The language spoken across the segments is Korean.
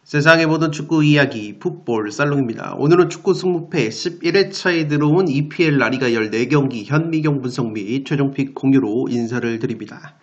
세상의 모든 축구 이야기 풋볼 살롱입니다. 오늘은 축구 승무패 11회차에 들어온 EPL 라리가 14경기 현미경 분석 및 최종픽 공유로 인사를 드립니다.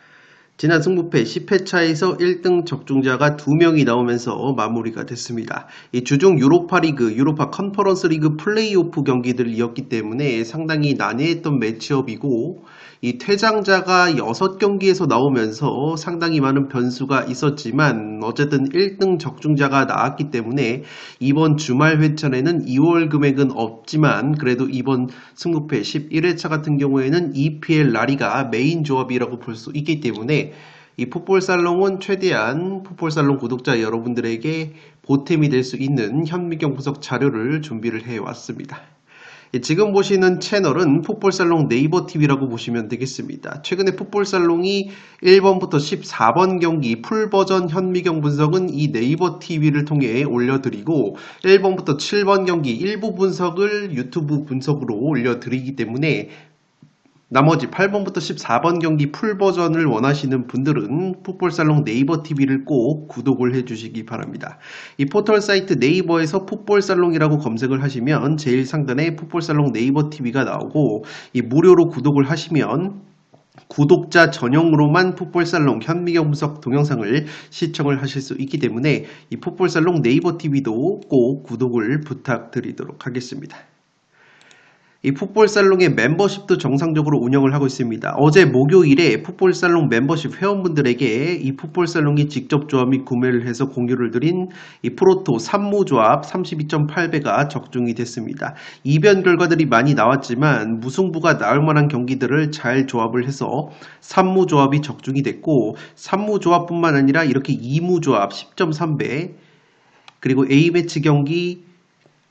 지난 승무패 10회차에서 1등 적중자가 2명이 나오면서 마무리가 됐습니다. 이 주중 유로파 리그, 유로파 컨퍼런스 리그 플레이오프 경기들이었기 때문에 상당히 난해했던 매치업이고 이 퇴장자가 6경기에서 나오면서 상당히 많은 변수가 있었지만 어쨌든 1등 적중자가 나왔기 때문에 이번 주말 회차에는 2월 금액은 없지만 그래도 이번 승무패 11회차 같은 경우에는 EPL 라리가 메인 조합이라고 볼 수 있기 때문에 이 풋볼살롱은 최대한 풋볼살롱 구독자 여러분들에게 보탬이 될 수 있는 현미경 분석 자료를 준비를 해왔습니다. 지금 보시는 채널은 풋볼살롱 네이버TV라고 보시면 되겠습니다. 최근에 풋볼살롱이 1번부터 14번 경기 풀버전 현미경 분석은 이 네이버TV를 통해 올려드리고 1번부터 7번 경기 일부 분석을 유튜브 분석으로 올려드리기 때문에 나머지 8번부터 14번 경기 풀버전을 원하시는 분들은 풋볼살롱 네이버TV를 꼭 구독을 해주시기 바랍니다. 이 포털 사이트 네이버에서 풋볼살롱이라고 검색을 하시면 제일 상단에 풋볼살롱 네이버TV가 나오고 이 무료로 구독을 하시면 구독자 전용으로만 풋볼살롱 현미경 분석 동영상을 시청을 하실 수 있기 때문에 이 풋볼살롱 네이버TV도 꼭 구독을 부탁드리도록 하겠습니다. 이 풋볼살롱의 멤버십도 정상적으로 운영을 하고 있습니다. 어제 목요일에 풋볼살롱 멤버십 회원분들에게 이 풋볼살롱이 직접 조합 및 구매를 해서 공유를 드린 이 프로토 3무조합 32.8배가 적중이 됐습니다. 이변 결과들이 많이 나왔지만 무승부가 나올 만한 경기들을 잘 조합을 해서 3무조합이 적중이 됐고 3무조합뿐만 아니라 이렇게 2무조합 10.3배 그리고 A매치 경기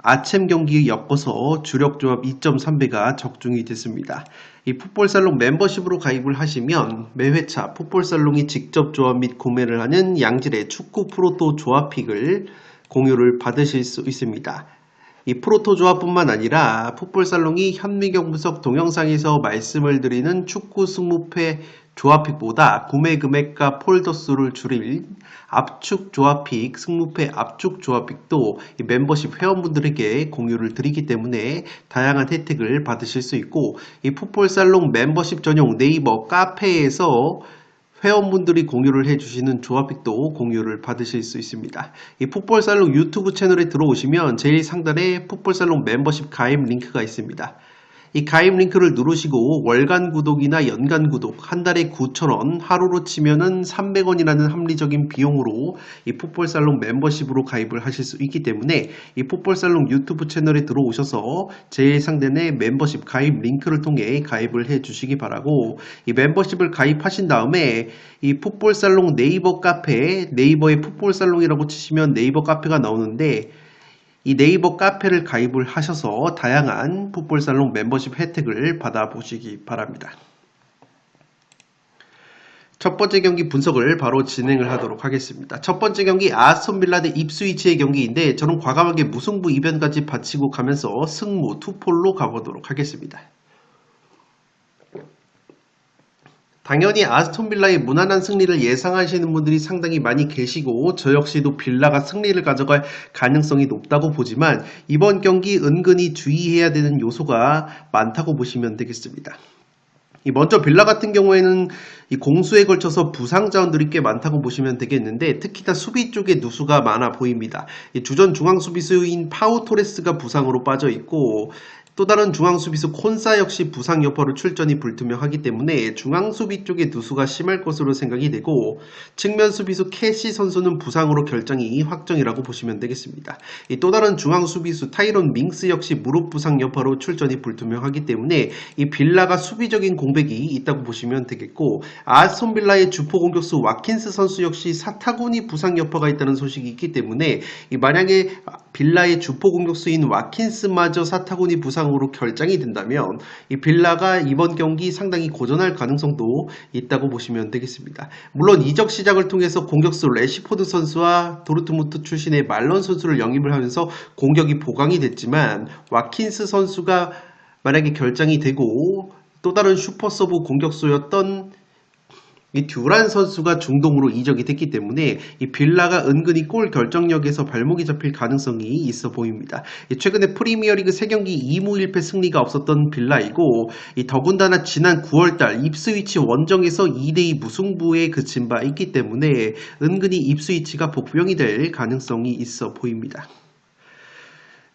아챔 경기에 엮어서 주력 조합 2.3배가 적중이 됐습니다. 이 풋볼살롱 멤버십으로 가입을 하시면 매회차 풋볼살롱이 직접 조합 및 구매를 하는 양질의 축구 프로토 조합픽을 공유를 받으실 수 있습니다. 이 프로토 조합뿐만 아니라 풋볼살롱이 현미경 분석 동영상에서 말씀을 드리는 축구 승무패 조합픽보다 구매 금액과 폴더 수를 줄일 압축 조합픽, 승무패 압축 조합픽도 이 멤버십 회원분들에게 공유를 드리기 때문에 다양한 혜택을 받으실 수 있고 이 풋볼살롱 멤버십 전용 네이버 카페에서 회원분들이 공유를 해주시는 조합픽도 공유를 받으실 수 있습니다. 이 풋볼살롱 유튜브 채널에 들어오시면 제일 상단에 풋볼살롱 멤버십 가입 링크가 있습니다. 이 가입 링크를 누르시고 월간 구독이나 연간 구독 한 달에 9,000원 하루로 치면은 300원이라는 합리적인 비용으로 이 풋볼살롱 멤버십으로 가입을 하실 수 있기 때문에 이 풋볼살롱 유튜브 채널에 들어오셔서 제일 상단에 멤버십 가입 링크를 통해 가입을 해 주시기 바라고 이 멤버십을 가입하신 다음에 이 풋볼살롱 네이버 카페 네이버에 풋볼살롱이라고 치시면 네이버 카페가 나오는데 이 네이버 카페를 가입을 하셔서 다양한 풋볼살롱 멤버십 혜택을 받아보시기 바랍니다. 첫 번째 경기 분석을 바로 진행을 하도록 하겠습니다. 첫 번째 경기 아스톤빌라 대 입스위치의 경기인데 저는 과감하게 무승부 이변까지 바치고 가면서 승무 투폴로 가보도록 하겠습니다. 당연히 아스톤빌라의 무난한 승리를 예상하시는 분들이 상당히 많이 계시고 저 역시도 빌라가 승리를 가져갈 가능성이 높다고 보지만 이번 경기 은근히 주의해야 되는 요소가 많다고 보시면 되겠습니다. 먼저 빌라 같은 경우에는 이 공수에 걸쳐서 부상 자원들이 꽤 많다고 보시면 되겠는데 특히 다 수비 쪽에 누수가 많아 보입니다. 주전 중앙 수비수인 파우 토레스가 부상으로 빠져 있고 또 다른 중앙수비수 콘사 역시 부상 여파로 출전이 불투명하기 때문에 중앙수비 쪽에 누수가 심할 것으로 생각이 되고 측면 수비수 캐시 선수는 부상으로 결정이 확정이라고 보시면 되겠습니다. 또 다른 중앙수비수 타이론 밍스 역시 무릎 부상 여파로 출전이 불투명하기 때문에 이 빌라가 수비적인 공백이 있다고 보시면 되겠고 아스톤 빌라의 주포 공격수 와킨스 선수 역시 사타구니 부상 여파가 있다는 소식이 있기 때문에 만약에 빌라의 주포 공격수인 와킨스마저 사타구니 부상 이상으로 결장이 된다면 이 빌라가 이번 경기 상당히 고전할 가능성도 있다고 보시면 되겠습니다. 물론 이적 시장을 통해서 공격수 레시포드 선수와 도르트문트 출신의 말런 선수를 영입을 하면서 공격이 보강이 됐지만 와킨스 선수가 만약에 결장이 되고 또 다른 슈퍼서브 공격수였던 이 듀란 선수가 중동으로 이적이 됐기 때문에 이 빌라가 은근히 골 결정력에서 발목이 잡힐 가능성이 있어 보입니다. 최근에 프리미어리그 3경기 2무 1패 승리가 없었던 빌라이고 더군다나 지난 9월달 입스위치 원정에서 2대2 무승부에 그친 바 있기 때문에 은근히 입스위치가 복병이 될 가능성이 있어 보입니다.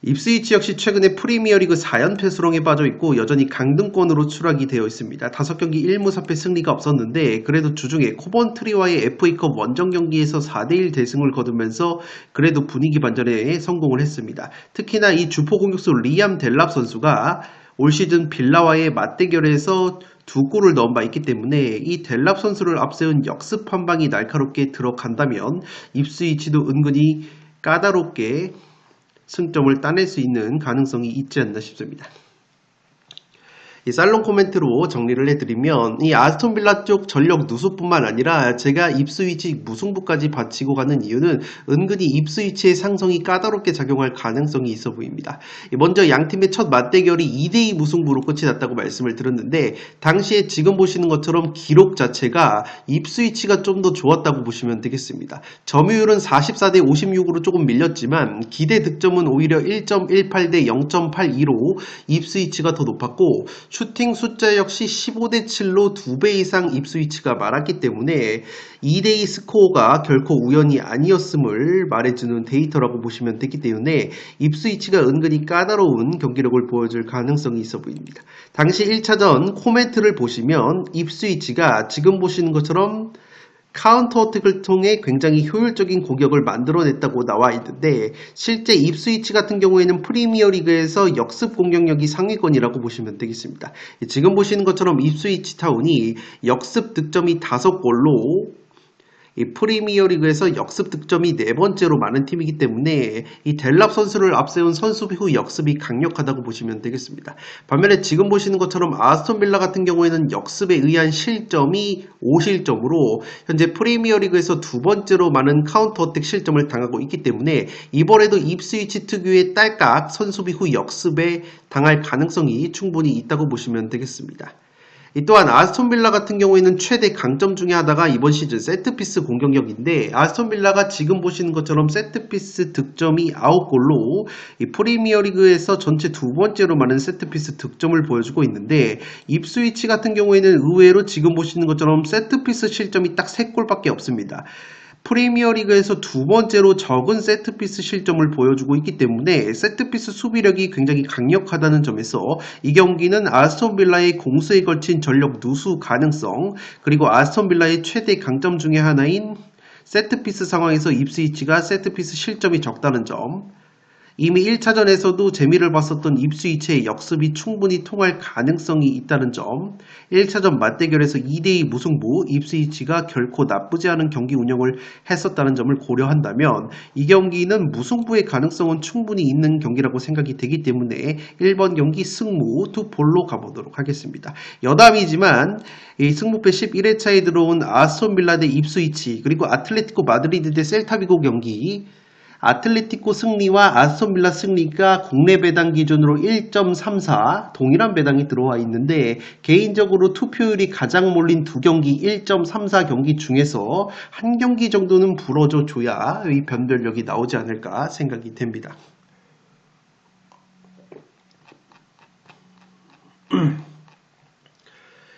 입스위치 역시 최근에 프리미어리그 4연패 수렁에 빠져있고 여전히 강등권으로 추락이 되어 있습니다. 5경기 1무 4패 승리가 없었는데 그래도 주중에 코번트리와의 FA컵 원정 경기에서 4대1 대승을 거두면서 그래도 분위기 반전에 성공을 했습니다. 특히나 이 주포 공격수 리암 델랍 선수가 올 시즌 빌라와의 맞대결에서 2골을 넣은 바 있기 때문에 이 델랍 선수를 앞세운 역습 한 방이 날카롭게 들어간다면 입스위치도 은근히 까다롭게 승점을 따낼 수 있는 가능성이 있지 않나 싶습니다. 이 살롱 코멘트로 정리를 해드리면 이 아스톤 빌라 쪽 전력 누수뿐만 아니라 제가 입스위치 무승부까지 바치고 가는 이유는 은근히 입스위치의 상성이 까다롭게 작용할 가능성이 있어 보입니다. 먼저 양팀의 첫 맞대결이 2대2 무승부로 끝이 났다고 말씀을 드렸는데 당시에 지금 보시는 것처럼 기록 자체가 입스위치가 좀 더 좋았다고 보시면 되겠습니다. 점유율은 44대 56으로 조금 밀렸지만 기대 득점은 오히려 1.18대 0.82로 입스위치가 더 높았고 슈팅 숫자 역시 15대 7로 2배 이상 입스위치가 많았기 때문에 2대2 스코어가 결코 우연이 아니었음을 말해주는 데이터라고 보시면 되기 때문에 입스위치가 은근히 까다로운 경기력을 보여줄 가능성이 있어 보입니다. 당시 1차전 코멘트를 보시면 입스위치가 지금 보시는 것처럼 카운터 어택을 통해 굉장히 효율적인 공격을 만들어냈다고 나와 있는데 실제 입스위치 같은 경우에는 프리미어리그에서 역습 공격력이 상위권이라고 보시면 되겠습니다. 지금 보시는 것처럼 입스위치 타운이 역습 득점이 5골로 이 프리미어리그에서 역습 득점이 4번째로 많은 팀이기 때문에 이 델랍 선수를 앞세운 선수비 후 역습이 강력하다고 보시면 되겠습니다. 반면에 지금 보시는 것처럼 아스톤 빌라 같은 경우에는 역습에 의한 실점이 5실점으로 현재 프리미어리그에서 2번째로 많은 카운터 어택 실점을 당하고 있기 때문에 이번에도 입스위치 특유의 딸깍 선수비 후 역습에 당할 가능성이 충분히 있다고 보시면 되겠습니다. 또한 아스톤 빌라 같은 경우에는 최대 강점 중에 하나가 이번 시즌 세트피스 공격력인데 아스톤 빌라가 지금 보시는 것처럼 세트피스 득점이 9골로 프리미어리그에서 전체 2번째로 많은 세트피스 득점을 보여주고 있는데 입스위치 같은 경우에는 의외로 지금 보시는 것처럼 세트피스 실점이 딱 3골밖에 없습니다. 프리미어리그에서 2번째로 적은 세트피스 실점을 보여주고 있기 때문에 세트피스 수비력이 굉장히 강력하다는 점에서 이 경기는 아스톤 빌라의 공수에 걸친 전력 누수 가능성 그리고 아스톤 빌라의 최대 강점 중에 하나인 세트피스 상황에서 입스위치가 세트피스 실점이 적다는 점 이미 1차전에서도 재미를 봤었던 입스위치의 역습이 충분히 통할 가능성이 있다는 점 1차전 맞대결에서 2대2 무승부 입스위치가 결코 나쁘지 않은 경기 운영을 했었다는 점을 고려한다면 이 경기는 무승부의 가능성은 충분히 있는 경기라고 생각이 되기 때문에 1번 경기 승무 투폴로 가보도록 하겠습니다. 여담이지만 이 승무패 11회차에 들어온 아스톤 빌라 대 입스위치 그리고 아틀레티코 마드리드 대 셀타비고 경기 아틀레티코 승리와 아스톤 빌라 승리가 국내 배당 기준으로 1.34 동일한 배당이 들어와 있는데 개인적으로 투표율이 가장 몰린 2경기 1.34 경기 중에서 한 경기 정도는 불어줘 줘야 이 변별력이 나오지 않을까 생각이 됩니다.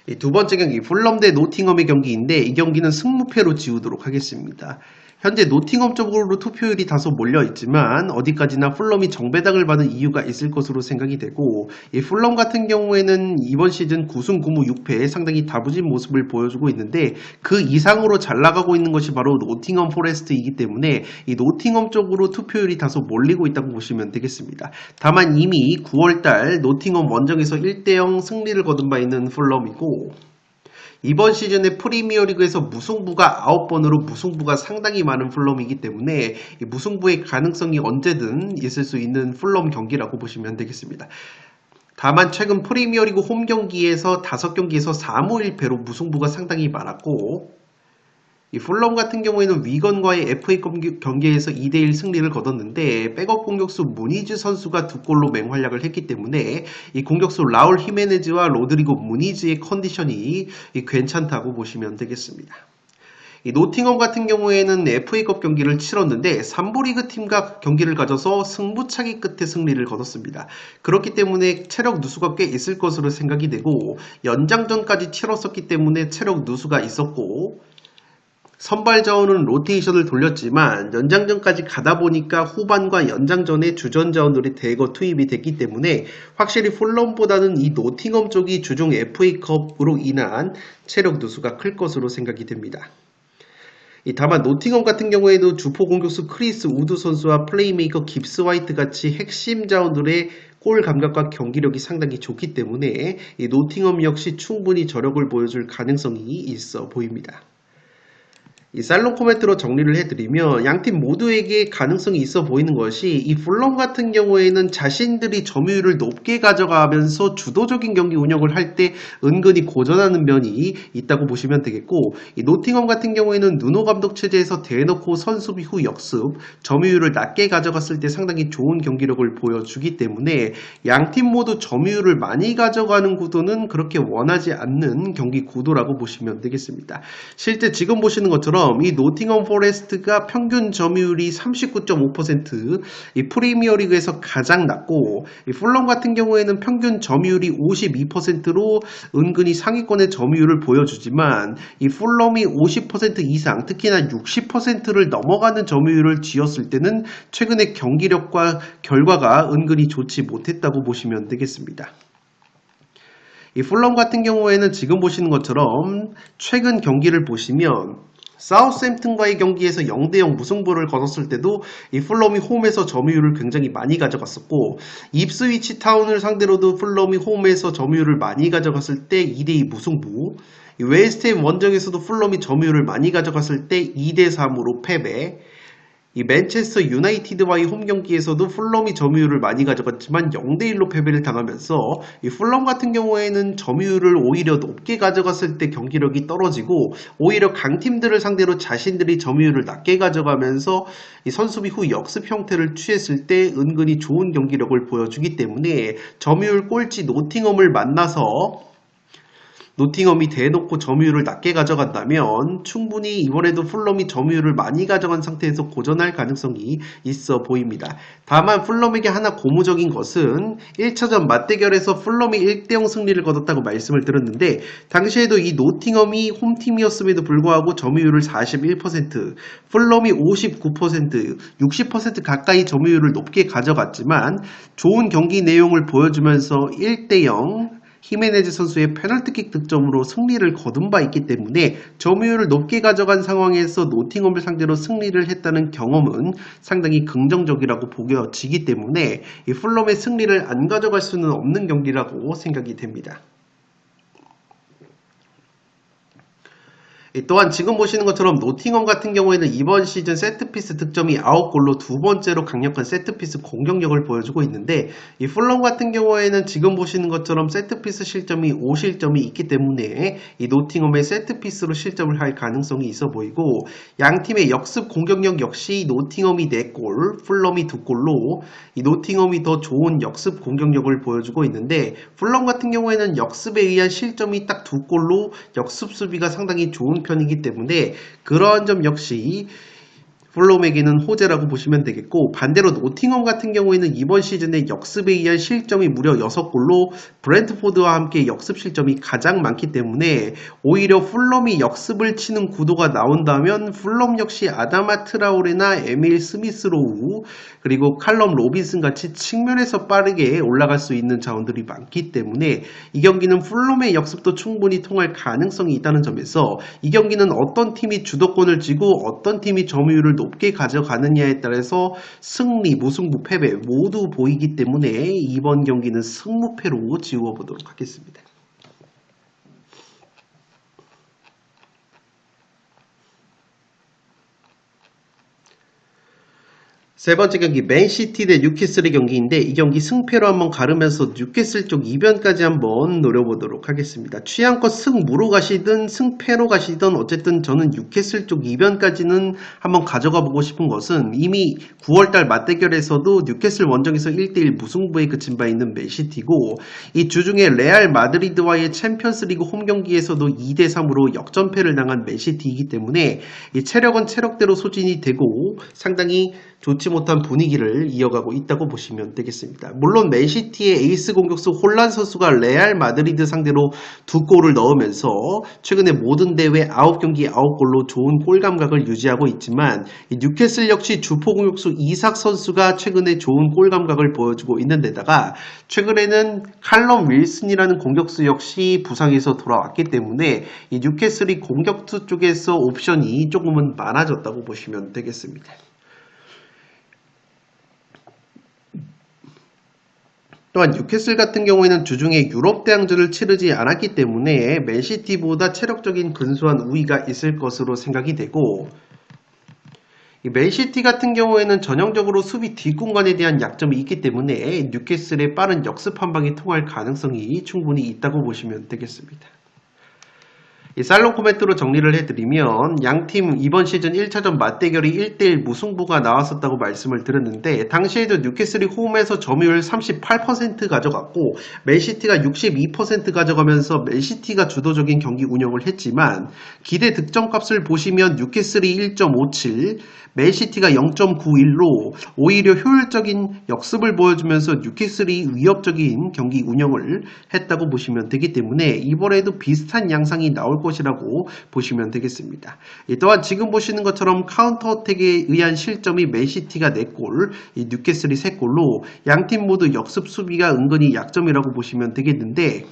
이 두 번째 경기 풀럼 대 노팅엄의 경기인데 이 경기는 승무패로 지우도록 하겠습니다. 현재 노팅엄 쪽으로 투표율이 다소 몰려있지만 어디까지나 풀럼이 정배당을 받은 이유가 있을 것으로 생각이 되고 이 풀럼 같은 경우에는 이번 시즌 9승 9무 6패에 상당히 다부진 모습을 보여주고 있는데 그 이상으로 잘 나가고 있는 것이 바로 노팅엄 포레스트이기 때문에 이 노팅엄 쪽으로 투표율이 다소 몰리고 있다고 보시면 되겠습니다. 다만 이미 9월달 노팅엄 원정에서 1대0 승리를 거둔 바 있는 풀럼이고 이번 시즌에 프리미어리그에서 무승부가 9번으로 무승부가 상당히 많은 풀럼이기 때문에 이 무승부의 가능성이 언제든 있을 수 있는 풀럼 경기라고 보시면 되겠습니다. 다만 최근 프리미어리그 홈 경기에서 5경기에서 4무 1패로 무승부가 상당히 많았고 이 풀럼 같은 경우에는 위건과의 FA 경기에서 2대1 승리를 거뒀는데 백업 공격수 무니즈 선수가 2골로 맹활약을 했기 때문에 이 공격수 라울 히메네즈와 로드리고 무니즈의 컨디션이 괜찮다고 보시면 되겠습니다. 이 노팅엄 같은 경우에는 FA컵 경기를 치렀는데 3부 리그 팀과 경기를 가져서 승부차기 끝에 승리를 거뒀습니다. 그렇기 때문에 체력 누수가 꽤 있을 것으로 생각이 되고 연장전까지 치렀었기 때문에 체력 누수가 있었고 선발 자원은 로테이션을 돌렸지만 연장전까지 가다 보니까 후반과 연장전에 주전 자원들이 대거 투입이 됐기 때문에 확실히 풀럼보다는 이 노팅엄 쪽이 주중 FA컵으로 인한 체력 누수가 클 것으로 생각이 됩니다. 다만 노팅엄 같은 경우에도 주포 공격수 크리스 우드 선수와 플레이메이커 깁스 화이트 같이 핵심 자원들의 골 감각과 경기력이 상당히 좋기 때문에 이 노팅엄 역시 충분히 저력을 보여줄 가능성이 있어 보입니다. 이 살롱 코멘트로 정리를 해드리면 양팀 모두에게 가능성이 있어 보이는 것이 이 풀럼 같은 경우에는 자신들이 점유율을 높게 가져가면서 주도적인 경기 운영을 할 때 은근히 고전하는 면이 있다고 보시면 되겠고 이 노팅엄 같은 경우에는 누노 감독 체제에서 대놓고 선수비 후 역습 점유율을 낮게 가져갔을 때 상당히 좋은 경기력을 보여주기 때문에 양팀 모두 점유율을 많이 가져가는 구도는 그렇게 원하지 않는 경기 구도라고 보시면 되겠습니다. 실제 지금 보시는 것처럼 이 노팅엄 포레스트가 평균 점유율이 39.5%, 이 프리미어리그에서 가장 낮고 이 풀럼 같은 경우에는 평균 점유율이 52%로 은근히 상위권의 점유율을 보여주지만 이 풀럼이 50% 이상, 특히나 60%를 넘어가는 점유율을 쥐었을 때는 최근의 경기력과 결과가 은근히 좋지 못했다고 보시면 되겠습니다. 이 풀럼 같은 경우에는 지금 보시는 것처럼 최근 경기를 보시면 사우스햄튼과의 경기에서 0대0 무승부를 거뒀을 때도 이 풀럼이 홈에서 점유율을 굉장히 많이 가져갔었고 입스위치 타운을 상대로도 풀럼이 홈에서 점유율을 많이 가져갔을 때 2대2 무승부 웨스트햄 원정에서도 풀럼이 점유율을 많이 가져갔을 때 2대3으로 패배 이 맨체스터 유나이티드와의 홈 경기에서도 풀럼이 점유율을 많이 가져갔지만 0대1로 패배를 당하면서 이 풀럼 같은 경우에는 점유율을 오히려 높게 가져갔을 때 경기력이 떨어지고 오히려 강팀들을 상대로 자신들이 점유율을 낮게 가져가면서 이 선수비 후 역습 형태를 취했을 때 은근히 좋은 경기력을 보여주기 때문에 점유율 꼴찌 노팅엄을 만나서 노팅엄이 대놓고 점유율을 낮게 가져간다면 충분히 이번에도 풀럼이 점유율을 많이 가져간 상태에서 고전할 가능성이 있어 보입니다. 다만 풀럼에게 하나 고무적인 것은 1차전 맞대결에서 풀럼이 1대0 승리를 거뒀다고 말씀을 드렸는데 당시에도 이 노팅엄이 홈팀이었음에도 불구하고 점유율을 41%, 풀럼이 59%, 60% 가까이 점유율을 높게 가져갔지만 좋은 경기 내용을 보여주면서 1대0 히메네즈 선수의 페널티킥 득점으로 승리를 거둔 바 있기 때문에 점유율을 높게 가져간 상황에서 노팅엄을 상대로 승리를 했다는 경험은 상당히 긍정적이라고 보여지기 때문에 이 풀럼의 승리를 안 가져갈 수는 없는 경기라고 생각이 됩니다. 또한 지금 보시는 것처럼 노팅엄 같은 경우에는 이번 시즌 세트피스 득점이 9골로 두 번째로 강력한 세트피스 공격력을 보여주고 있는데 이 풀럼 같은 경우에는 지금 보시는 것처럼 세트피스 실점이 5실점이 있기 때문에 이 노팅엄의 세트피스로 실점을 할 가능성이 있어 보이고 양팀의 역습 공격력 역시 노팅엄이 4골, 풀럼이 2골로 이 노팅엄이 더 좋은 역습 공격력을 보여주고 있는데 풀럼 같은 경우에는 역습에 의한 실점이 딱 2골로 역습 수비가 상당히 좋은 편이기 때문에 그러한 점 역시 풀럼에게는 호재라고 보시면 되겠고 반대로 노팅엄 같은 경우에는 이번 시즌에 역습에 의한 실점이 무려 6골로 브랜트포드와 함께 역습 실점이 가장 많기 때문에 오히려 풀럼이 역습을 치는 구도가 나온다면 풀럼 역시 아다마 트라오레나 에밀 스미스로우 그리고 칼럼 로빈슨 같이 측면에서 빠르게 올라갈 수 있는 자원들이 많기 때문에 이 경기는 풀럼의 역습도 충분히 통할 가능성이 있다는 점에서 이 경기는 어떤 팀이 주도권을 쥐고 어떤 팀이 점유율을 높게 가져가느냐에 따라서 승리, 무승부, 패배 모두 보이기 때문에 이번 경기는 승무패로 지워보도록 하겠습니다. 세 번째 경기 맨시티 대 뉴캐슬의 경기인데 이 경기 승패로 한번 가르면서 뉴캐슬 쪽 이변까지 한번 노려보도록 하겠습니다. 취향껏 승무로 가시든 승패로 가시든 어쨌든 저는 뉴캐슬 쪽 이변까지는 한번 가져가 보고 싶은 것은 이미 9월달 맞대결에서도 뉴캐슬 원정에서 1대1 무승부에 그친 바 있는 맨시티고 이 주중에 레알 마드리드와의 챔피언스리그 홈경기에서도 2대3으로 역전패를 당한 맨시티이기 때문에 이 체력은 체력대로 소진이 되고 상당히 좋지 못한 분위기를 이어가고 있다고 보시면 되겠습니다. 물론 맨시티의 에이스 공격수 홀란 선수가 레알 마드리드 상대로 2골을 넣으면서 최근에 모든 대회 9경기 9골로 좋은 골 감각을 유지하고 있지만 뉴캐슬 역시 주포 공격수 이삭 선수가 최근에 좋은 골 감각을 보여주고 있는 데다가 최근에는 칼럼 윌슨이라는 공격수 역시 부상에서 돌아왔기 때문에 이 뉴캐슬이 공격수 쪽에서 옵션이 조금은 많아졌다고 보시면 되겠습니다. 또한 뉴캐슬 같은 경우에는 주중에 유럽 대항전을 치르지 않았기 때문에 맨시티보다 체력적인 근소한 우위가 있을 것으로 생각이 되고 맨시티 같은 경우에는 전형적으로 수비 뒷공간에 대한 약점이 있기 때문에 뉴캐슬의 빠른 역습 한 방이 통할 가능성이 충분히 있다고 보시면 되겠습니다. 이 살롱 코멘트로 정리를 해드리면 양팀 이번 시즌 1차전 맞대결이 1대1 무승부가 나왔었다고 말씀을 드렸는데 당시에도 뉴캐슬이 홈에서 점유율 38% 가져갔고 맨시티가 62% 가져가면서 맨시티가 주도적인 경기 운영을 했지만 기대 득점값을 보시면 뉴캐슬이 1.57, 맨시티가 0.91로 오히려 효율적인 역습을 보여주면서 뉴캐슬이 위협적인 경기 운영을 했다고 보시면 되기 때문에 이번에도 비슷한 양상이 나올 것이라고 보시면 되겠습니다. 또한 지금 보시는 것처럼 카운터 어택에 의한 실점이 맨시티가 4골, 뉴캐슬이 3골로 양팀 모두 역습 수비가 은근히 약점이라고 보시면 되겠는데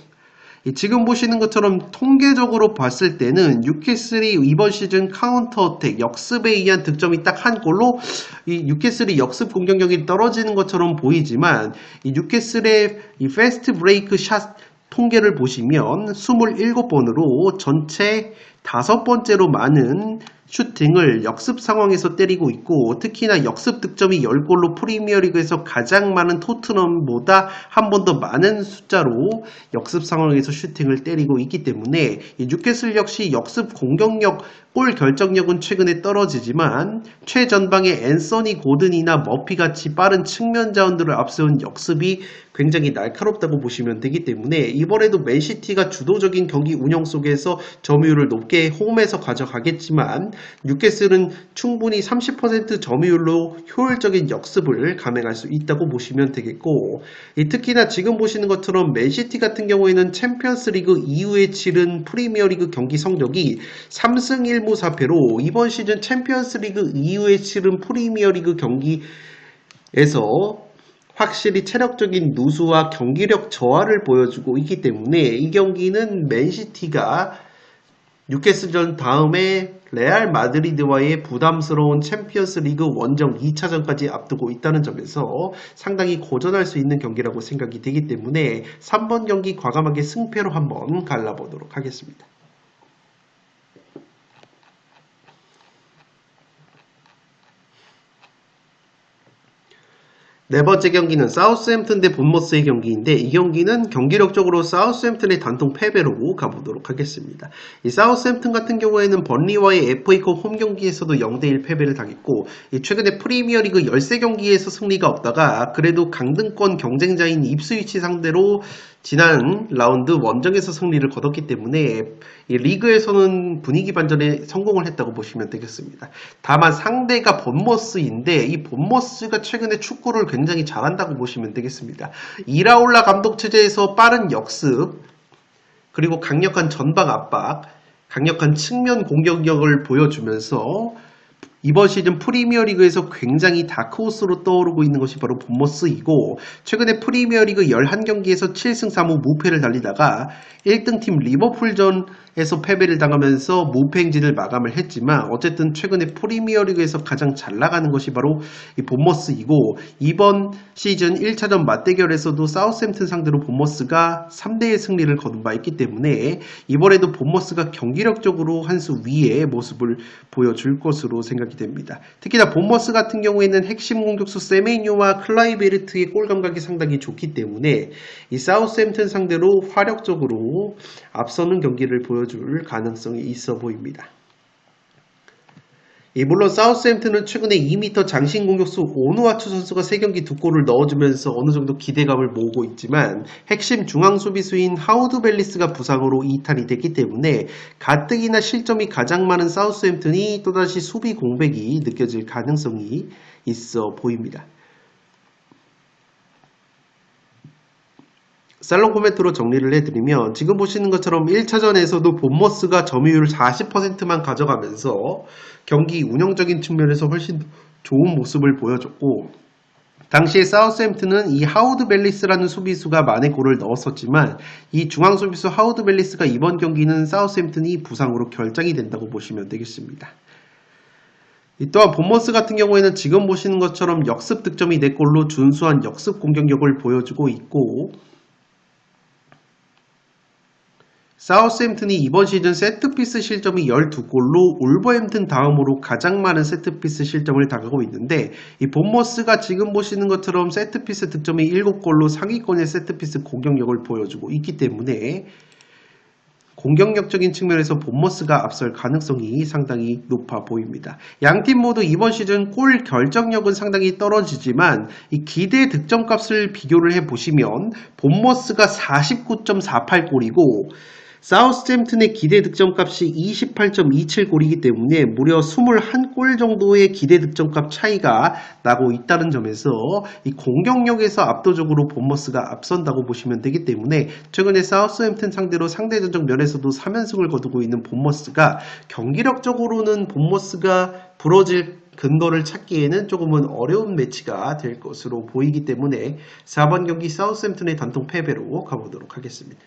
지금 보시는 것처럼 통계적으로 봤을 때는 뉴캐슬이 이번 시즌 카운터 어택, 역습에 의한 득점이 딱 한 골로 이 뉴캐슬이 역습 공격력이 떨어지는 것처럼 보이지만 이 뉴캐슬의 이 패스트 브레이크 샷 통계를 보시면 27번으로 전체 5번째로 많은 슈팅을 역습 상황에서 때리고 있고 특히나 역습 득점이 10골로 프리미어리그에서 가장 많은 토트넘보다 한 번 더 많은 숫자로 역습 상황에서 슈팅을 때리고 있기 때문에 이 뉴캐슬 역시 역습 공격력, 골 결정력은 최근에 떨어지지만 최전방의 앤서니 고든이나 머피같이 빠른 측면 자원들을 앞세운 역습이 굉장히 날카롭다고 보시면 되기 때문에 이번에도 맨시티가 주도적인 경기 운영 속에서 점유율을 높게 홈에서 가져가겠지만 뉴캐슬은 충분히 30% 점유율로 효율적인 역습을 감행할 수 있다고 보시면 되겠고 특히나 지금 보시는 것처럼 맨시티 같은 경우에는 챔피언스리그 이후에 치른 프리미어리그 경기 성적이 3승 1무 4패로 이번 시즌 챔피언스리그 이후에 치른 프리미어리그 경기에서 확실히 체력적인 누수와 경기력 저하를 보여주고 있기 때문에 이 경기는 맨시티가 뉴캐슬전 다음에 레알 마드리드와의 부담스러운 챔피언스 리그 원정 2차전까지 앞두고 있다는 점에서 상당히 고전할 수 있는 경기라고 생각이 되기 때문에 3번 경기 과감하게 승패로 한번 갈라보도록 하겠습니다. 네 번째 경기는 사우스햄튼 대 본머스의 경기인데 이 경기는 경기력적으로 사우스햄튼의 단통 패배로 가보도록 하겠습니다. 이 사우스햄튼 같은 경우에는 번리와의 FA컵 홈경기에서도 0대1 패배를 당했고 최근에 프리미어리그 13경기에서 승리가 없다가 그래도 강등권 경쟁자인 입스위치 상대로 지난 라운드 원정에서 승리를 거뒀기 때문에 이 리그에서는 분위기 반전에 성공을 했다고 보시면 되겠습니다. 다만 상대가 본머스인데 이 본머스가 최근에 축구를 굉장히 잘한다고 보시면 되겠습니다. 이라올라 감독 체제에서 빠른 역습 그리고 강력한 전방 압박, 강력한 측면 공격력을 보여주면서 이번 시즌 프리미어리그에서 굉장히 다크호스로 떠오르고 있는 것이 바로 본머스이고 최근에 프리미어리그 11경기에서 7승 3무 무패를 달리다가 1등팀 리버풀전 에서 패배를 당하면서 무패 행진을 마감을 했지만 어쨌든 최근에 프리미어리그에서 가장 잘 나가는 것이 바로 이 본머스이고 이번 시즌 1차전 맞대결에서도 사우스햄튼 상대로 본머스가 3대1 승리를 거둔 바 있기 때문에 이번에도 본머스가 경기력적으로 한 수 위의 모습을 보여줄 것으로 생각이 됩니다. 특히나 본머스 같은 경우에는 핵심 공격수 세메뉴와 클라이베르트의 골 감각이 상당히 좋기 때문에 이 사우스햄튼 상대로 화력적으로 앞서는 경기를 보여줄 가능성이 있어 보입니다. 물론 사우스햄튼은 최근에 2m 장신 공격수 오누아투 선수가 3경기 2골을 넣어주면서 어느 정도 기대감을 모으고 있지만 핵심 중앙 수비수인 하우드 벨리스가 부상으로 이탈이 됐기 때문에 가뜩이나 실점이 가장 많은 사우스햄튼이 또다시 수비 공백이 느껴질 가능성이 있어 보입니다. 살롱 코멘트로 정리를 해드리면 지금 보시는 것처럼 1차전에서도 본머스가 점유율 40%만 가져가면서 경기 운영적인 측면에서 훨씬 좋은 모습을 보여줬고 당시에 사우스햄튼은 이 하우드 벨리스라는 수비수가 만회 골을 넣었었지만 이 중앙 수비수 하우드 벨리스가 이번 경기는 사우스햄튼이 부상으로 결장이 된다고 보시면 되겠습니다. 또한 본머스 같은 경우에는 지금 보시는 것처럼 역습 득점이 4골로 준수한 역습 공격력을 보여주고 있고 사우스햄튼이 이번 시즌 세트피스 실점이 12골로 울버햄튼 다음으로 가장 많은 세트피스 실점을 당하고 있는데 이 본머스가 지금 보시는 것처럼 세트피스 득점이 7골로 상위권의 세트피스 공격력을 보여주고 있기 때문에 공격력적인 측면에서 본머스가 앞설 가능성이 상당히 높아 보입니다. 양팀 모두 이번 시즌 골 결정력은 상당히 떨어지지만 이 기대 득점값을 비교를 해보시면 본머스가 49.48골이고 사우스햄튼의 기대 득점값이 28.27골이기 때문에 무려 21골 정도의 기대 득점값 차이가 나고 있다는 점에서 이 공격력에서 압도적으로 본머스가 앞선다고 보시면 되기 때문에 최근에 사우스햄튼 상대로 상대 전적 면에서도 3연승을 거두고 있는 본머스가 경기력적으로는 본머스가 부러질 근거를 찾기에는 조금은 어려운 매치가 될 것으로 보이기 때문에 4번 경기 사우스햄튼의 단통 패배로 가보도록 하겠습니다.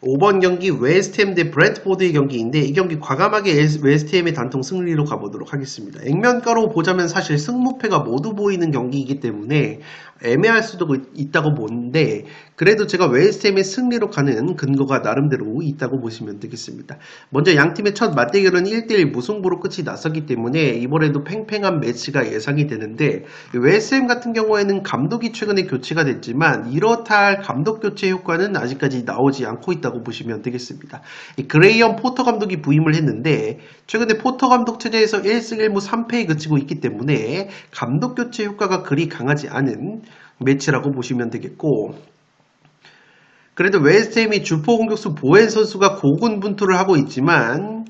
5번 경기 웨스트햄 대 브랜트포드의 경기인데 이 경기 과감하게 웨스트햄의 단통 승리로 가보도록 하겠습니다. 액면가로 보자면 사실 승무패가 모두 보이는 경기이기 때문에 애매할 수도 있다고 보는데 그래도 제가 웨스트햄의 승리로 가는 근거가 나름대로 있다고 보시면 되겠습니다. 먼저 양팀의 첫 맞대결은 1대1 무승부로 끝이 났었기 때문에 이번에도 팽팽한 매치가 예상이 되는데 웨스트햄 같은 경우에는 감독이 최근에 교체가 됐지만 이렇다 할 감독 교체 효과는 아직까지 나오지 않고 있다고 보시면 되겠습니다. 그레이엄 포터 감독이 부임을 했는데 최근에 포터 감독 체제에서 1승 1무 3패에 그치고 있기 때문에 감독 교체 효과가 그리 강하지 않은 매치라고 보시면 되겠고 그래도 웨스트햄이 주포 공격수 보엔 선수가 고군분투를 하고 있지만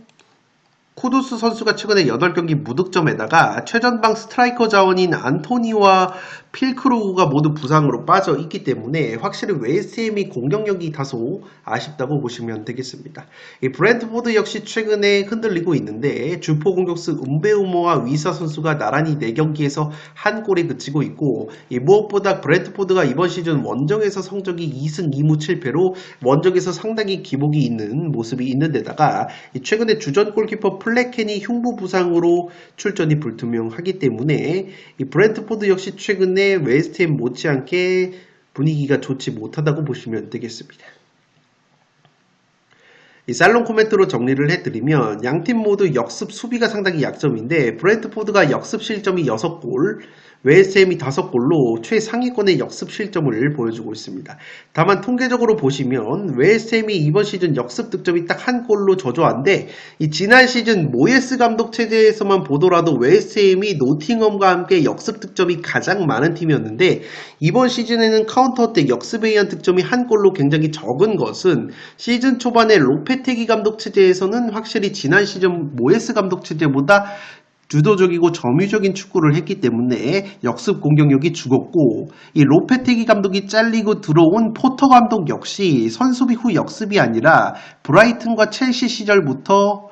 쿠두스 선수가 최근에 8경기 무득점에다가 최전방 스트라이커 자원인 안토니와 필크루그가 모두 부상으로 빠져 있기 때문에 확실히 웨스트햄이 공격력이 다소 아쉽다고 보시면 되겠습니다. 이 브랜트포드 역시 최근에 흔들리고 있는데 주포 공격수 은베우모와 위사 선수가 나란히 4경기에서 한 골에 그치고 있고 무엇보다 브랜트포드가 이번 시즌 원정에서 성적이 2승 2무 7패로 원정에서 상당히 기복이 있는 모습이 있는 데다가 최근에 주전 골키퍼 플래켄이 흉부 부상으로 출전이 불투명하기 때문에 이 브랜트포드 역시 최근에 웨스트햄 못지않게 분위기가 좋지 못하다고 보시면 되겠습니다. 이 살롱 코멘트로 정리를 해드리면 양팀 모두 역습 수비가 상당히 약점인데 브랜트포드가 역습 실점이 6골, 웨스트햄이 5골로 최상위권의 역습 실점을 보여주고 있습니다. 다만 통계적으로 보시면 웨스트햄이 이번 시즌 역습 득점이 딱 한 골로 저조한데 이 지난 시즌 모예스 감독 체제에서만 보더라도 웨스트햄이 노팅엄과 함께 역습 득점이 가장 많은 팀이었는데 이번 시즌에는 카운터어택 역습에 의한 득점이 한 골로 굉장히 적은 것은 시즌 초반에 로페테기 감독 체제에서는 확실히 지난 시즌 모예스 감독 체제보다 주도적이고 점유적인 축구를 했기 때문에 역습 공격력이 죽었고 이 로페테기 감독이 잘리고 들어온 포터 감독 역시 선수비 후 역습이 아니라 브라이튼과 첼시 시절부터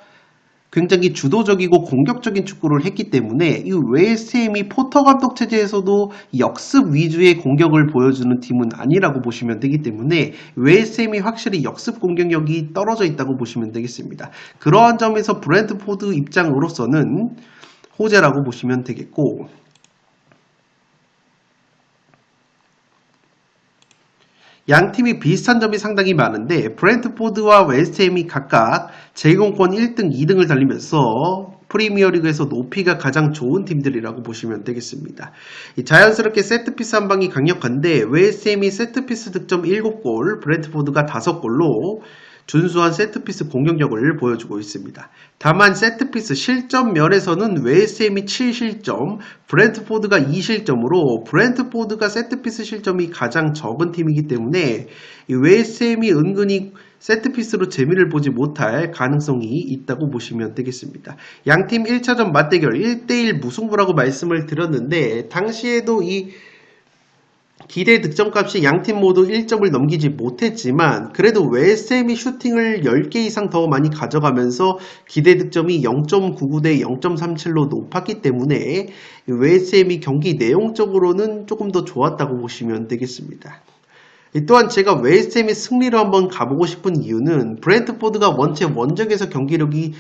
굉장히 주도적이고 공격적인 축구를 했기 때문에 이 웨스트햄이 포터 감독 체제에서도 역습 위주의 공격을 보여주는 팀은 아니라고 보시면 되기 때문에 웨스트햄이 확실히 역습 공격력이 떨어져 있다고 보시면 되겠습니다. 그러한 점에서 브랜트포드 입장으로서는 호재라고 보시면 되겠고, 양 팀이 비슷한 점이 상당히 많은데 브랜트포드와 웨스트햄이 각각 제공권 1등, 2등을 달리면서 프리미어리그에서 높이가 가장 좋은 팀들이라고 보시면 되겠습니다. 자연스럽게 세트피스 한 방이 강력한데 웨스트햄이 세트피스 득점 7골, 브랜트포드가 5골로 준수한 세트피스 공격력을 보여주고 있습니다. 다만 세트피스 실점 면에서는 웨스트햄이 7실점, 브랜트포드가 2실점으로 브랜트포드가 세트피스 실점이 가장 적은 팀이기 때문에 웨스트햄이 은근히 세트피스로 재미를 보지 못할 가능성이 있다고 보시면 되겠습니다. 양팀 1차전 맞대결 1대1 무승부라고 말씀을 드렸는데 당시에도 이 기대 득점값이 양팀 모두 1점을 넘기지 못했지만 그래도 웨스트햄이 슈팅을 10개 이상 더 많이 가져가면서 기대 득점이 0.99 대 0.37로 높았기 때문에 웨스트햄이 경기 내용적으로는 조금 더 좋았다고 보시면 되겠습니다. 또한 제가 웨스트햄의 승리로 한번 가보고 싶은 이유는 브랜트포드가 원체 원정에서 경기력이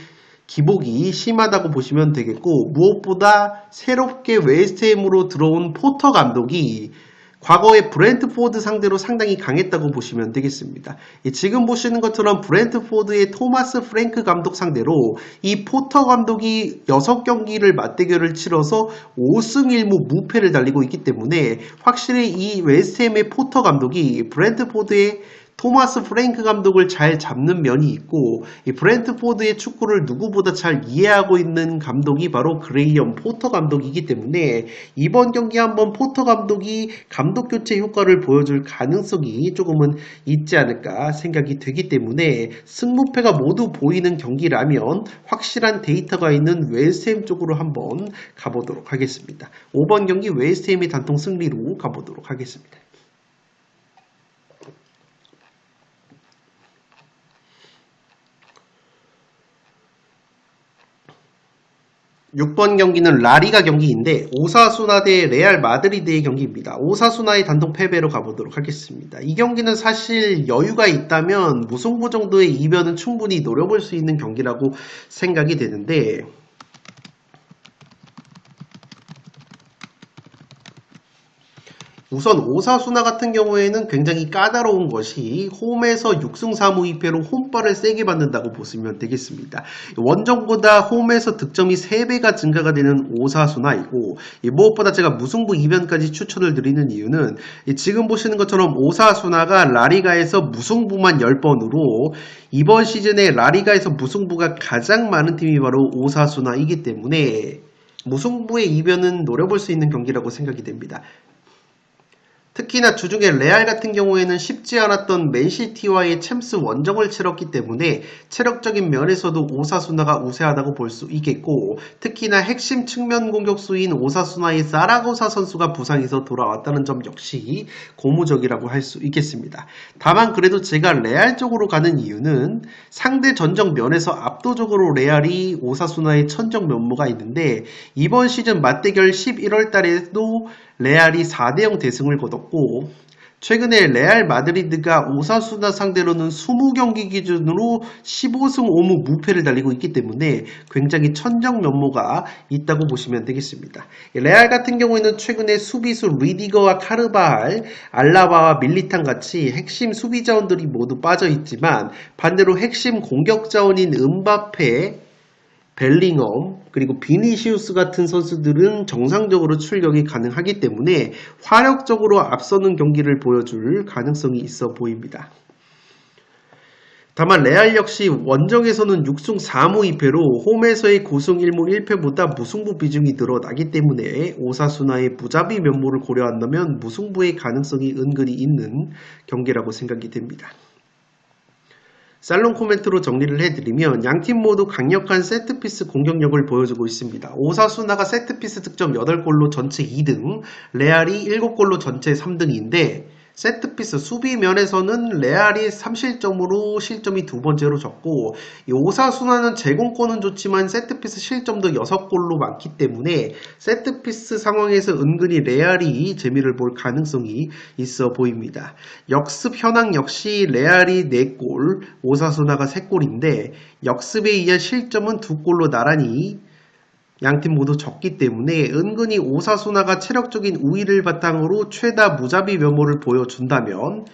기복이 심하다고 보시면 되겠고, 무엇보다 새롭게 웨스트햄으로 들어온 포터 감독이 과거에 브랜트포드 상대로 상당히 강했다고 보시면 되겠습니다. 지금 보시는 것처럼 브랜트포드의 토마스 프랭크 감독 상대로 이 포터 감독이 6경기를 맞대결을 치러서 5승 1무 무패를 달리고 있기 때문에 확실히 이 웨스트햄의 포터 감독이 브랜트포드의 토마스 프랭크 감독을 잘 잡는 면이 있고, 이 브랜트포드의 축구를 누구보다 잘 이해하고 있는 감독이 바로 그레이엄 포터 감독이기 때문에 이번 경기 한번 포터 감독이 감독 교체 효과를 보여줄 가능성이 조금은 있지 않을까 생각이 되기 때문에 승무패가 모두 보이는 경기라면 확실한 데이터가 있는 웨스트햄 쪽으로 한번 가보도록 하겠습니다. 5번 경기 웨스트햄의 단통 승리로 가보도록 하겠습니다. 6번 경기는 라리가 경기인데 오사수나 대 레알 마드리드의 경기입니다. 오사수나의 단독 패배로 가보도록 하겠습니다. 이 경기는 사실 여유가 있다면 무승부 정도의 이변은 충분히 노려볼 수 있는 경기라고 생각이 되는데, 우선 오사수나 같은 경우에는 굉장히 까다로운 것이 홈에서 6승 4무 2패로 홈발을 세게 받는다고 보시면 되겠습니다. 원정보다 홈에서 득점이 3배가 증가가 되는 오사수나이고, 무엇보다 제가 무승부 이변까지 추천을 드리는 이유는 지금 보시는 것처럼 오사수나가 라리가에서 무승부만 10번으로 이번 시즌에 라리가에서 무승부가 가장 많은 팀이 바로 오사수나이기 때문에 무승부의 이변은 노려볼 수 있는 경기라고 생각이 됩니다. 특히나 주중에 레알 같은 경우에는 쉽지 않았던 맨시티와의 챔스 원정을 치렀기 때문에 체력적인 면에서도 오사수나가 우세하다고 볼 수 있겠고, 특히나 핵심 측면 공격수인 오사수나의 사라고사 선수가 부상에서 돌아왔다는 점 역시 고무적이라고 할 수 있겠습니다. 다만 그래도 제가 레알 쪽으로 가는 이유는 상대 전적 면에서 압도적으로 레알이 오사수나의 천적 면모가 있는데, 이번 시즌 맞대결 11월 달에도 레알이 4대0 대승을 거뒀고, 최근에 레알 마드리드가 오사수나 상대로는 20경기 기준으로 15승 5무 무패를 달리고 있기 때문에 굉장히 천적 면모가 있다고 보시면 되겠습니다. 레알 같은 경우에는 최근에 수비수 리디거와 카르바할, 알라바와 밀리탄 같이 핵심 수비 자원들이 모두 빠져 있지만 반대로 핵심 공격 자원인 음바페, 벨링엄, 그리고 비니시우스 같은 선수들은 정상적으로 출격이 가능하기 때문에 화력적으로 앞서는 경기를 보여줄 가능성이 있어 보입니다. 다만 레알 역시 원정에서는 6승 4무 2패로 홈에서의 9승 1무 1패보다 무승부 비중이 늘어나기 때문에 오사수나의 무자비 면모를 고려한다면 무승부의 가능성이 은근히 있는 경기라고 생각이 됩니다. 살롱 코멘트로 정리를 해드리면 양팀 모두 강력한 세트피스 공격력을 보여주고 있습니다. 오사수나가 세트피스 득점 8골로 전체 2등, 레알이 7골로 전체 3등인데 세트피스 수비 면에서는 레알이 3실점으로 실점이 두 번째로 적고 이 오사수나는 제공권은 좋지만 세트피스 실점도 6골로 많기 때문에 세트피스 상황에서 은근히 레알이 재미를 볼 가능성이 있어 보입니다. 역습 현황 역시 레알이 4골, 오사수나가 3골인데 역습에 의한 실점은 2골로 나란히 양팀 모두 적기 때문에 은근히 오사수나가 체력적인 우위를 바탕으로 최다 무자비 면모를 보여준다면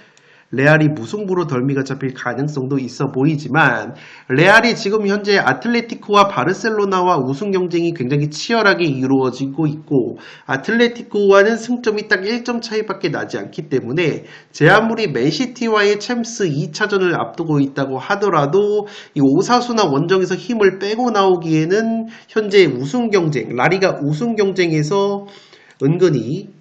레알이 무승부로 덜미가 잡힐 가능성도 있어 보이지만 레알이 지금 현재 아틀레티코와 바르셀로나와 우승 경쟁이 굉장히 치열하게 이루어지고 있고 아틀레티코와는 승점이 딱 1점 차이밖에 나지 않기 때문에 제 아무리 맨시티와의 챔스 2차전을 앞두고 있다고 하더라도 이 오사수나 원정에서 힘을 빼고 나오기에는 현재 우승 경쟁, 라리가 우승 경쟁에서 은근히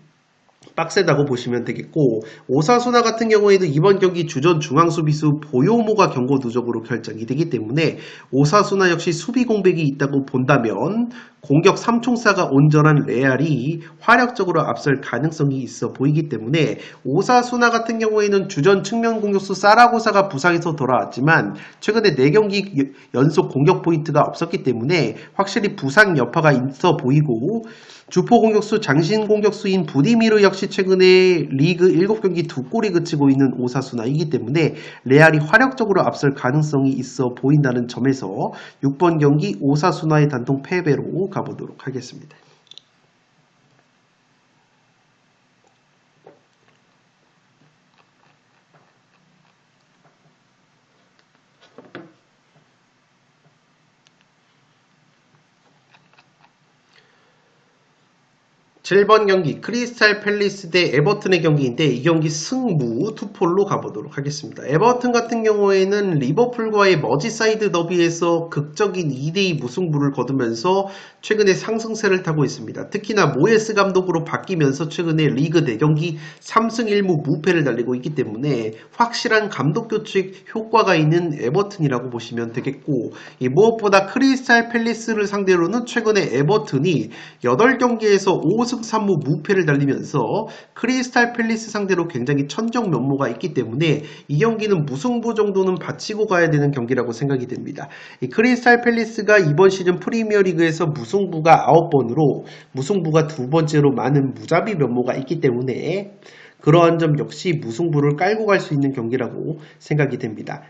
빡세다고 보시면 되겠고 오사수나 같은 경우에도 이번 경기 주전 중앙수비수 보요모가 경고 누적으로 결정이 되기 때문에 오사수나 역시 수비 공백이 있다고 본다면 공격 3총사가 온전한 레알이 화력적으로 앞설 가능성이 있어 보이기 때문에 오사수나 같은 경우에는 주전 측면 공격수 사라고사가 부상에서 돌아왔지만 최근에 4경기 연속 공격 포인트가 없었기 때문에 확실히 부상 여파가 있어 보이고 주포 공격수 장신 공격수인 부디미르 역시 최근에 리그 7경기 2골이 그치고 있는 오사수나이기 때문에 레알이 화력적으로 앞설 가능성이 있어 보인다는 점에서 6번 경기 오사수나의 단통 패배로 가보도록 하겠습니다. 7번 경기 크리스탈 팰리스 대 에버튼의 경기인데 이 경기 승부 투폴로 가보도록 하겠습니다. 에버튼 같은 경우에는 리버풀과의 머지사이드 더비에서 극적인 2대2 무승부를 거두면서 최근에 상승세를 타고 있습니다. 특히나 모예스 감독으로 바뀌면서 최근에 리그 4경기 3승 1무 무패를 달리고 있기 때문에 확실한 감독 교체 효과가 있는 에버튼이라고 보시면 되겠고 무엇보다 크리스탈 팰리스를 상대로는 최근에 에버튼이 8경기에서 5승 3무 무패를 달리면서 크리스탈 팰리스 상대로 굉장히 천정 면모가 있기 때문에 이 경기는 무승부 정도는 바치고 가야 되는 경기라고 생각이 됩니다. 이 크리스탈 팰리스가 이번 시즌 프리미어리그에서 무승부가 9번으로 무승부가 2번째로 많은 무자비 면모가 있기 때문에 그러한 점 역시 무승부를 깔고 갈 수 있는 경기라고 생각이 됩니다.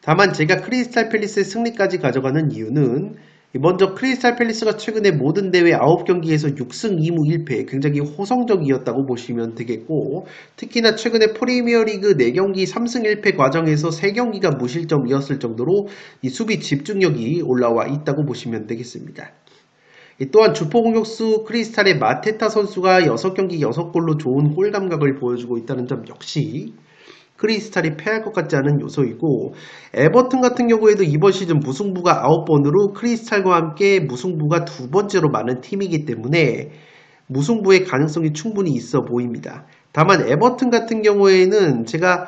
다만 제가 크리스탈 팰리스의 승리까지 가져가는 이유는 먼저 크리스탈 팰리스가 최근에 모든 대회 9경기에서 6승 2무 1패 굉장히 호성적이었다고 보시면 되겠고 특히나 최근에 프리미어리그 4경기 3승 1패 과정에서 3경기가 무실점이었을 정도로 이 수비 집중력이 올라와 있다고 보시면 되겠습니다. 또한 주포 공격수 크리스탈의 마테타 선수가 6경기 6골로 좋은 골 감각을 보여주고 있다는 점 역시 크리스탈이 패할 것 같지 않은 요소이고 에버튼 같은 경우에도 이번 시즌 무승부가 9번으로 크리스탈과 함께 무승부가 2번째로 많은 팀이기 때문에 무승부의 가능성이 충분히 있어 보입니다. 다만 에버튼 같은 경우에는 제가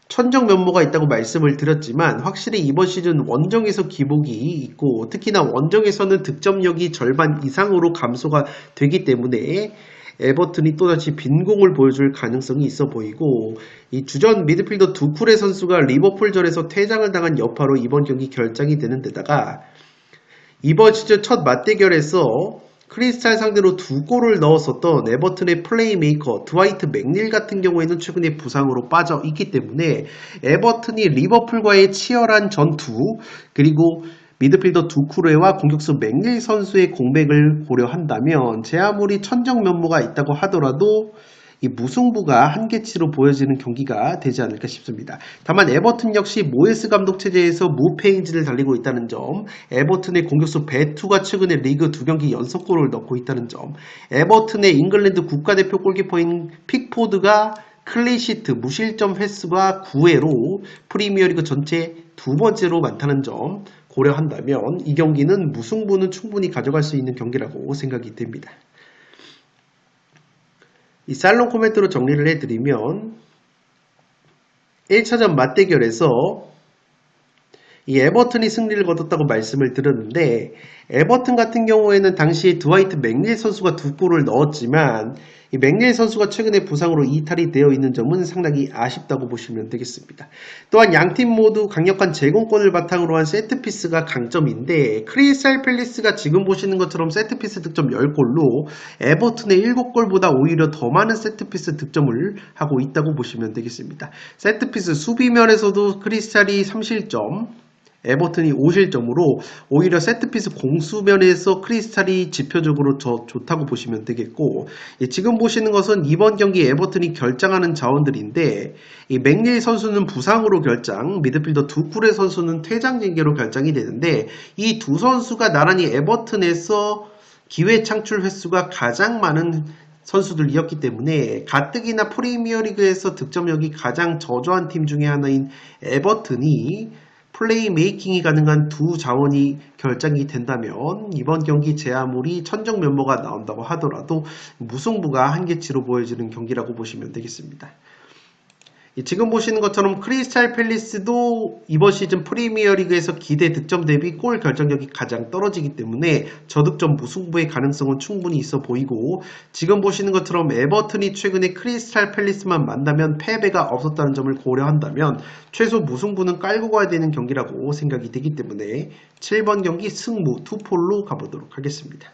천정 면모가 있다고 말씀을 드렸지만 확실히 이번 시즌 원정에서 기복이 있고 특히나 원정에서는 득점력이 절반 이상으로 감소가 되기 때문에 에버튼이 또다시 빈공을 보여줄 가능성이 있어 보이고 이 주전 미드필더 두쿠레 선수가 리버풀전에서 퇴장을 당한 여파로 이번 경기 결장이 되는 데다가 이번 시즌 첫 맞대결에서 크리스탈 상대로 2골을 넣었었던 에버튼의 플레이메이커 드와이트 맥닐 같은 경우에는 최근에 부상으로 빠져 있기 때문에 에버튼이 리버풀과의 치열한 전투 그리고 미드필더 두쿠레와 공격수 맥릴 선수의 공백을 고려한다면 제 아무리 천정 면모가 있다고 하더라도 이 무승부가 한계치로 보여지는 경기가 되지 않을까 싶습니다. 다만 에버튼 역시 모예스 감독 체제에서 무패 행진을 달리고 있다는 점, 에버튼의 공격수 베투가 최근에 리그 2경기 연속골을 넣고 있다는 점, 에버튼의 잉글랜드 국가대표 골키퍼인 픽포드가 클린시트 무실점 횟수가 9회로 프리미어리그 전체 2번째로 많다는 점 고려한다면 이 경기는 무승부는 충분히 가져갈 수 있는 경기라고 생각이 됩니다. 이 살롱 코멘트로 정리를 해드리면 1차전 맞대결에서 이 에버튼이 승리를 거뒀다고 말씀을 드렸는데 에버튼 같은 경우에는 당시에 드와이트 맥닐 선수가 2골을 넣었지만 이 맥닐 선수가 최근에 부상으로 이탈이 되어 있는 점은 상당히 아쉽다고 보시면 되겠습니다. 또한 양팀 모두 강력한 제공권을 바탕으로 한 세트피스가 강점인데 크리스탈 팰리스가 지금 보시는 것처럼 세트피스 득점 10골로 에버튼의 7골보다 오히려 더 많은 세트피스 득점을 하고 있다고 보시면 되겠습니다. 세트피스 수비면에서도 크리스탈이 3실점, 에버튼이 5실점으로 오히려 세트피스 공수면에서 크리스탈이 지표적으로 더 좋다고 보시면 되겠고, 지금 보시는 것은 이번 경기 에버튼이 결장하는 자원들인데 이 맥릴 선수는 부상으로 결장, 미드필더 두쿠레 선수는 퇴장 징계로 결장이 되는데 이 두 선수가 나란히 에버튼에서 기회 창출 횟수가 가장 많은 선수들이었기 때문에 가뜩이나 프리미어리그에서 득점력이 가장 저조한 팀 중에 하나인 에버튼이 플레이메이킹이 가능한 두 자원이 결정이 된다면 이번 경기 제 아무리 천정 면모가 나온다고 하더라도 무승부가 한계치로 보여지는 경기라고 보시면 되겠습니다. 지금 보시는 것처럼 크리스탈 팰리스도 이번 시즌 프리미어리그에서 기대 득점 대비 골 결정력이 가장 떨어지기 때문에 저득점 무승부의 가능성은 충분히 있어 보이고, 지금 보시는 것처럼 에버튼이 최근에 크리스탈 팰리스만 만나면 패배가 없었다는 점을 고려한다면 최소 무승부는 깔고 가야 되는 경기라고 생각이 되기 때문에 7번 경기 승무 투폴로 가보도록 하겠습니다.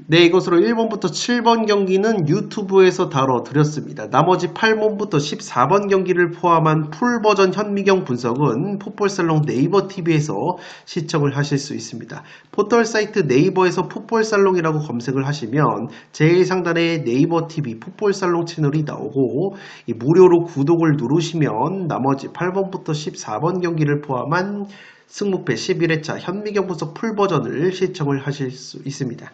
네, 이것으로 1번부터 7번 경기는 유튜브에서 다뤄드렸습니다. 나머지 8번부터 14번 경기를 포함한 풀버전 현미경 분석은 풋볼살롱 네이버 TV에서 시청을 하실 수 있습니다. 포털 사이트 네이버에서 풋볼살롱이라고 검색을 하시면 제일 상단에 네이버 TV 풋볼살롱 채널이 나오고 무료로 구독을 누르시면 나머지 8번부터 14번 경기를 포함한 승무패 11회차 현미경 분석 풀버전을 시청을 하실 수 있습니다.